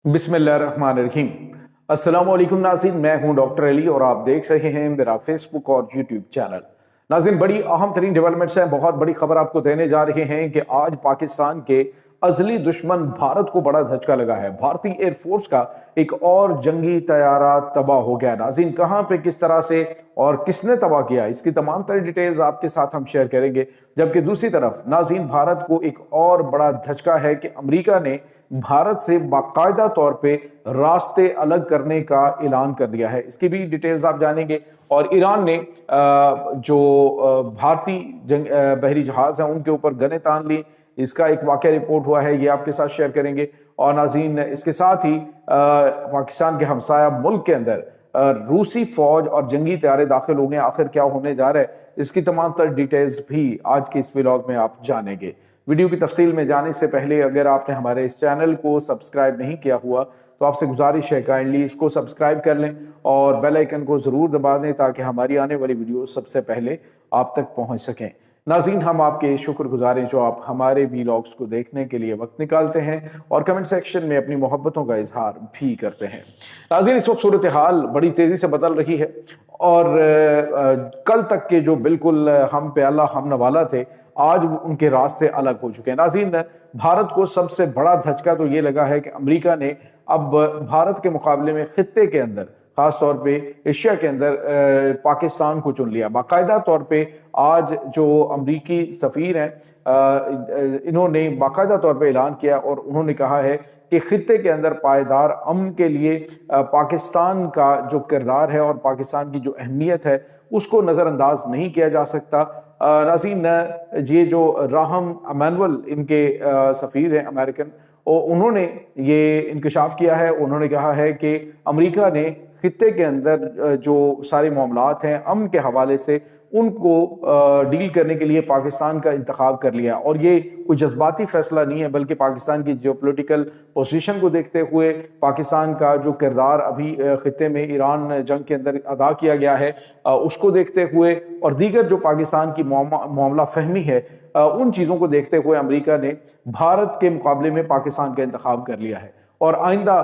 बिस्मिल्लाहिर्रहमानिर्रहीम। अस्सलाम वालेकुम नाज़रीन, मैं हूं डॉक्टर अली और आप देख रहे हैं मेरा फेसबुक और यूट्यूब चैनल। नाज़रीन, बड़ी अहम तरीन डेवलपमेंट्स हैं, बहुत बड़ी खबर आपको देने जा रहे हैं कि आज पाकिस्तान के अजली दुश्मन भारत को बड़ा धचका लगा है। भारतीय एयरफोर्स का एक और जंगी तैयारा तबाह हो गया। नाज़रीन, कहां पे, किस तरह से और किसने तबाह किया, इसकी तमाम तरह डिटेल्स आपके साथ हम शेयर करेंगे। जबकि दूसरी तरफ नाज़रीन, भारत को एक और बड़ा धचका है कि अमेरिका ने भारत से बाकायदा तौर पे रास्ते अलग करने का ऐलान कर दिया है। इसकी भी डिटेल्स आप जानेंगे। और ईरान ने जो भारतीय बहरी जहाज हैं उनके ऊपर गने तान ली, इसका एक वाकया रिपोर्ट हुआ है, ये आपके साथ शेयर करेंगे। और नाज़रीन, इसके साथ ही पाकिस्तान के हमसाया मुल्क के अंदर रूसी फौज और जंगी तैयारे दाखिल हो गए। आखिर क्या होने जा रहा है, इसकी तमाम तर डिटेल्स भी आज के इस व्लॉग में आप जानेंगे। वीडियो की तफसील में जाने से पहले अगर आपने हमारे इस चैनल को सब्सक्राइब नहीं किया हुआ तो आपसे गुजारिश है काइंडली इसको सब्सक्राइब कर लें और बेल आइकन को ज़रूर दबा दें ताकि हमारी आने वाली वीडियो सबसे पहले आप तक पहुंच सकें। नाज़रीन, हम आपके शुक्रगुजार हैं जो आप हमारे व्लॉग्स को देखने के लिए वक्त निकालते हैं और कमेंट सेक्शन में अपनी मोहब्बतों का इजहार भी करते हैं। नाज़रीन, इस वक्त सूरत हाल बड़ी तेज़ी से बदल रही है और कल तक के जो बिल्कुल हम प्याला हम नवाला थे, आज उनके रास्ते अलग हो चुके हैं। नाज़रीन, भारत को सबसे बड़ा धचका तो ये लगा है कि अमेरिका ने अब भारत के मुकाबले में खित्ते के अंदर, खास तौर पे एशिया के अंदर पाकिस्तान को चुन लिया। बाकायदा तौर पे आज जो अमरीकी सफ़ीर हैं इन्होंने बाकायदा तौर पे ऐलान किया और उन्होंने कहा है कि खित्ते के अंदर पायदार अमन के लिए पाकिस्तान का जो किरदार है और पाकिस्तान की जो अहमियत है उसको नज़रअंदाज नहीं किया जा सकता। नाज़रीन, ये जो राहम अमानुअल इनके सफ़ीर हैं अमेरिकन, उन्होंने ये इंकशाफ किया है। उन्होंने कहा है कि अमेरिका ने खित्ते के अंदर जो सारे मामलात हैं अमन के हवाले से उनको डील करने के लिए पाकिस्तान का इंतखाब कर लिया। और ये कोई जज्बाती फैसला नहीं है बल्कि पाकिस्तान की जियोपॉलिटिकल पोजीशन को देखते हुए, पाकिस्तान का जो किरदार अभी खित्ते में ईरान जंग के अंदर अदा किया गया है उसको देखते हुए और दीगर जो पाकिस्तान की मामला फहमी है उन चीज़ों को देखते हुए अमेरिका ने भारत के मुकाबले में पाकिस्तान का इंतखाब कर लिया है। और आइंदा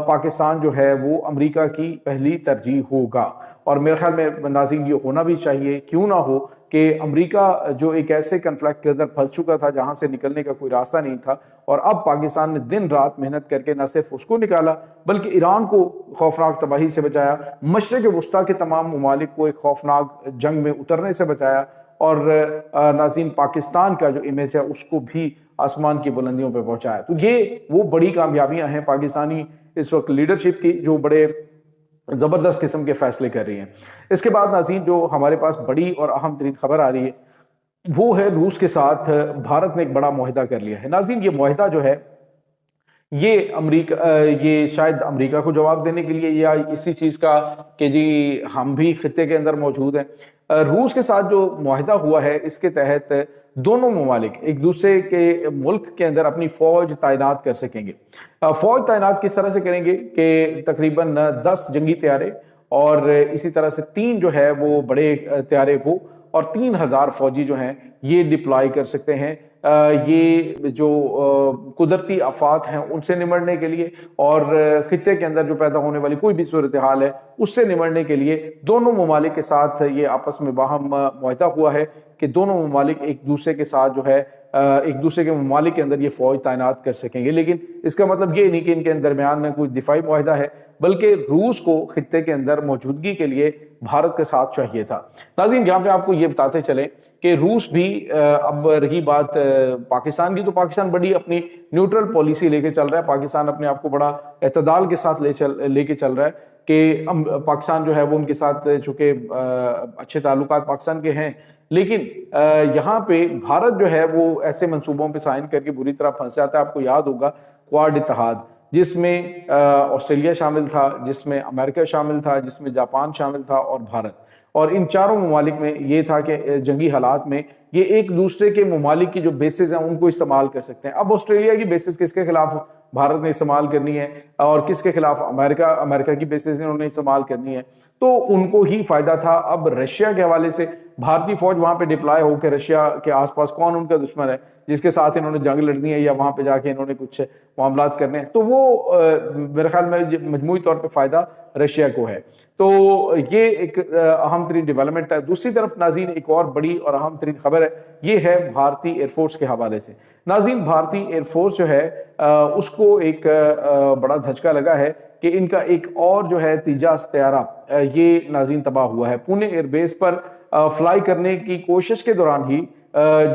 पाकिस्तान जो है वो अमेरिका की पहली तरजीह होगा। और मेरे ख्याल में नाज़रीन ये होना भी चाहिए। क्यों ना हो कि अमेरिका जो एक ऐसे कन्फ्लिक्ट के अंदर फंस चुका था जहां से निकलने का कोई रास्ता नहीं था और अब पाकिस्तान ने दिन रात मेहनत करके न सिर्फ उसको निकाला बल्कि ईरान को खौफनाक तबाही से बचाया, मशरिक़ वुस्ता के तमाम ममालिक को एक खौफनाक जंग में उतरने से बचाया और नाज़रीन पाकिस्तान का जो इमेज है उसको भी आसमान की बुलंदियों पर पहुंचाया। तो ये वो बड़ी कामयाबियां हैं पाकिस्तानी इस वक्त लीडरशिप की, जो बड़े ज़बरदस्त किस्म के फैसले कर रही हैं। इसके बाद नाज़रीन, जो हमारे पास बड़ी और अहम तरीन खबर आ रही है वो है रूस के साथ भारत ने एक बड़ा मुआहदा कर लिया है। नाज़रीन, ये मुआहदा जो है ये ये शायद अमेरिका को जवाब देने के लिए या इसी चीज़ का कि जी हम भी खित्ते के अंदर मौजूद हैं। रूस के साथ जो मुआहदा हुआ है इसके तहत दोनों ममालिक एक दूसरे के मुल्क के अंदर अपनी फ़ौज तैनात कर सकेंगे। फ़ौज तैनात किस तरह से करेंगे कि तकरीबन 10 जंगी तैयारे और इसी तरह से 3 जो है वो बड़े तैयारे वो और 3000 फौजी जो हैं ये डिप्लॉय कर सकते हैं ये जो कुदरती आफात हैं उनसे निमटने के लिए और खित्ते के अंदर जो पैदा होने वाली कोई भी सूरत हाल है उससे निमटने के लिए दोनों ममालिक के साथ ये आपस में बाहम मुआहदा हुआ है कि दोनों ममालिक एक दूसरे के साथ जो है एक दूसरे के ममालिक के अंदर ये फौज तैनात कर सकेंगे। लेकिन इसका मतलब ये नहीं कि इनके दरमियान में कोई दिफाई मुआहदा है बल्कि रूस को खित्ते के अंदर मौजूदगी के लिए भारत के साथ चाहिए था। नाज़रीन, जहाँ पे आपको ये बताते चले कि रूस भी अब रही बात पाकिस्तान की, तो पाकिस्तान बड़ी अपनी न्यूट्रल पॉलिसी लेके चल रहा है। पाकिस्तान अपने आप को बड़ा एतदाल के साथ लेके चल रहा है कि पाकिस्तान जो है वो उनके साथ चूँकि अच्छे ताल्लुकात पाकिस्तान के हैं, लेकिन यहाँ पे भारत जो है वो ऐसे मंसूबों पे साइन करके बुरी तरह फंस जाता है। आपको याद होगा क्वाड इत्तेहाद, जिसमें ऑस्ट्रेलिया शामिल था, जिसमें अमेरिका शामिल था, जिसमें जापान शामिल था और भारत। और इन चारों ममालिक में ये था कि जंगी हालात में ये एक दूसरे के ममालिक की जो बेसिस हैं उनको इस्तेमाल कर सकते हैं। अब ऑस्ट्रेलिया की बेसिस किसके खिलाफ भारत ने इस्तेमाल करनी है और किसके खिलाफ अमेरिका की बेसिस इन्होंने इस्तेमाल करनी है, तो उनको ही फायदा था। अब रशिया के हवाले से भारतीय फौज वहां पे डिप्लॉय होकर रशिया के आसपास कौन उनका दुश्मन है जिसके साथ इन्होंने जंग लड़नी है या वहां पे जाके इन्होंने कुछ मामलात करने हैं, तो वो मेरे ख्याल में मजमूई तौर पे फायदा रशिया को है। तो ये एक अहम तरीन डेवलपमेंट है। दूसरी तरफ नाज़रीन एक और बड़ी और अहम तरीन खबर है, ये है भारतीय एयरफोर्स के हवाले से। नाज़रीन भारतीय एयरफोर्स जो है उसको एक बड़ा धचका लगा है कि इनका एक और जो है तेजास तैयारा ये नाज़रीन तबाह हुआ है। पुणे एयरबेस पर फ्लाई करने की कोशिश के दौरान ही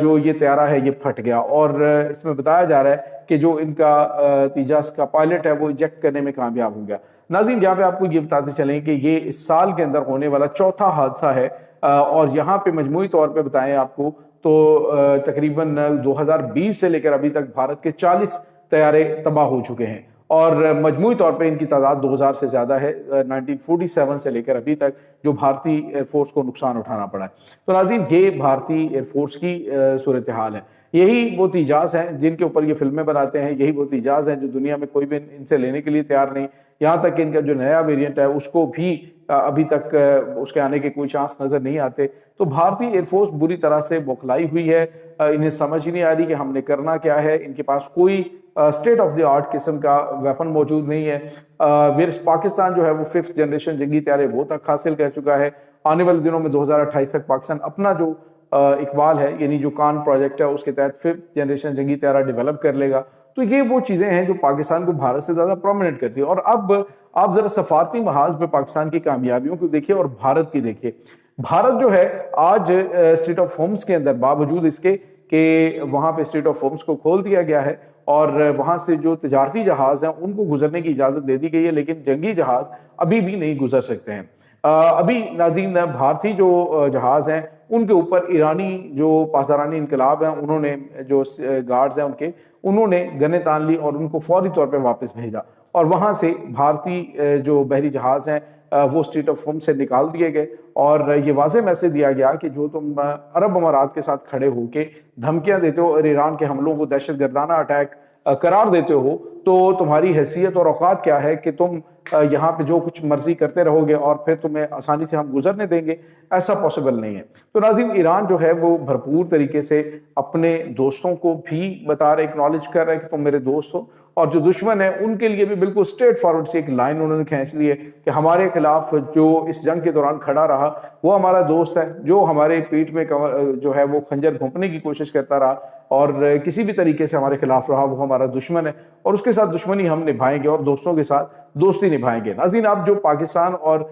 जो ये तैयारा है ये फट गया और इसमें बताया जा रहा है कि जो इनका तेजास का पायलट है वो इजेक्ट करने में कामयाब हो गया। नाज़रीन यहाँ पे आपको ये बताते चलें कि ये इस साल के अंदर होने वाला चौथा हादसा है और यहाँ पे मजमूई तौर पे बताएं आपको तो तकरीबन 2020 से लेकर अभी तक भारत के 40 तैयारे तबाह हो चुके हैं और मजमूई तौर पे इनकी तादाद 2000 से ज़्यादा है। 1947 से लेकर अभी तक जो भारतीय एयरफोर्स को नुकसान उठाना पड़ा है। तो नाज़रीन ये भारतीय एयरफोर्स की सूरत हाल है। यही वो तेजाज हैं जिनके ऊपर ये फिल्में बनाते हैं, यही वो तेजाज हैं जो दुनिया में कोई भी इनसे लेने के लिए तैयार नहीं। यहाँ तक कि इनका जो नया वेरिएंट है उसको भी अभी तक उसके आने के कोई चांस नजर नहीं आते। तो भारतीय एयरफोर्स बुरी तरह से बौखलाई हुई है, इन्हें समझ ही नहीं आ रही कि हमने करना क्या है। इनके पास कोई स्टेट ऑफ द आर्ट किस्म का वेपन मौजूद नहीं है। पाकिस्तान जो है वो 5th जनरेशन जंगी तैयारे वो तक हासिल कर चुका है। आने वाले दिनों में 2028 तक पाकिस्तान अपना जो इकबाल है यानी जो कान प्रोजेक्ट है उसके तहत 5th जनरेशन जंगी तैयारा डेवलप कर लेगा। तो ये वो चीजें हैं जो पाकिस्तान को भारत से ज्यादा प्रोमिनेंट करती है। और अब आप जरा सफारती महाज पे पाकिस्तान की कामयाबियों को देखिए और भारत की देखिए। भारत जो है आज स्ट्रेट ऑफ होर्मुज के अंदर बावजूद इसके कि वहां पे स्ट्रेट ऑफ होर्मुज को खोल दिया गया है और वहां से जो तजारती जहाज हैं उनको गुजरने की इजाजत दे दी गई है, लेकिन जंगी जहाज अभी भी नहीं गुजर सकते हैं। अभी नाज़रीन भारतीय जो जहाज हैं उनके ऊपर ईरानी जो पासदारानी इनकलाब हैं उन्होंने जो गार्ड्स हैं उन्होंने गने तान ली और उनको फौरी तौर पर वापस भेजा और वहां से भारतीय जो बहरी जहाज हैं वो स्ट्रेट ऑफ होर्मुज से निकाल दिए गए और ये वाज़ेह मैसेज दिया गया कि जो तुम अरब अमारात के साथ खड़े होकर धमकियां देते हो और ईरान के हमलों को दहशतगर्दाना अटैक करार देते हो तो तुम्हारी हैसियत और औकात क्या है कि तुम यहाँ पे जो कुछ मर्जी करते रहोगे और फिर तुम्हें आसानी से हम गुजरने देंगे। ऐसा पॉसिबल नहीं है। तो नाज़रीन ईरान जो है वो भरपूर तरीके से अपने दोस्तों को भी बता रहे, एक्नॉलेज कर रहे हैं कि तुम मेरे दोस्त हो और जो दुश्मन है उनके लिए भी बिल्कुल स्ट्रेट फॉरवर्ड से एक लाइन उन्होंने खींच ली है कि हमारे खिलाफ जो इस जंग के दौरान खड़ा रहा वो हमारा दोस्त है, जो हमारे पीठ में जो है वो खंजर घोंपने की कोशिश करता रहा और किसी भी तरीके से हमारे खिलाफ रहा वो हमारा दुश्मन है और उसके साथ दुश्मनी हम निभाएंगे और दोस्तों के साथ दोस्ती निभाएंगे। नाज़रीन अब जो पाकिस्तान और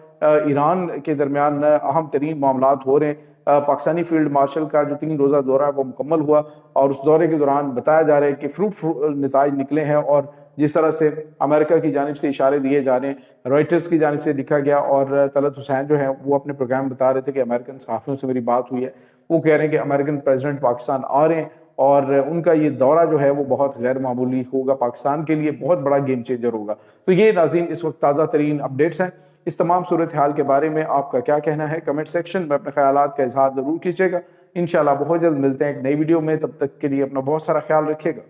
ईरान के दरमियान अहम तरीन मामलात हो रहे हैं, पाकिस्तानी फील्ड मार्शल का जो 3 रोज़ा दौरा है वो मुकम्मल हुआ और उस दौरे के दौरान बताया जा रहा है कि फ्रूटफुल नताइज निकले हैं और जिस तरह से अमेरिका की जानिब से इशारे दिए जा रहे हैं, रॉयटर्स की जानिब से लिखा गया और तलत हुसैन जो है वो अपने प्रोग्राम बता रहे थे कि अमेरिकन सहाफ़ियों से मेरी बात हुई है, वो कह रहे हैं कि अमेरिकन प्रेसिडेंट पाकिस्तान आ रहे हैं और उनका ये दौरा जो है वो बहुत गैर मामूली होगा, पाकिस्तान के लिए बहुत बड़ा गेम चेंजर होगा। तो ये नाज़रीन इस वक्त ताज़ा तरीन अपडेट्स हैं। इस तमाम सूरत हाल के बारे में आपका क्या कहना है कमेंट सेक्शन में अपने ख्यालात का इजहार ज़रूर कीजिएगा। इंशाल्लाह बहुत जल्द मिलते हैं एक नई वीडियो में, तब तक के लिए अपना बहुत सारा ख्याल रखिएगा।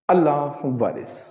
अल्लाह वारिस।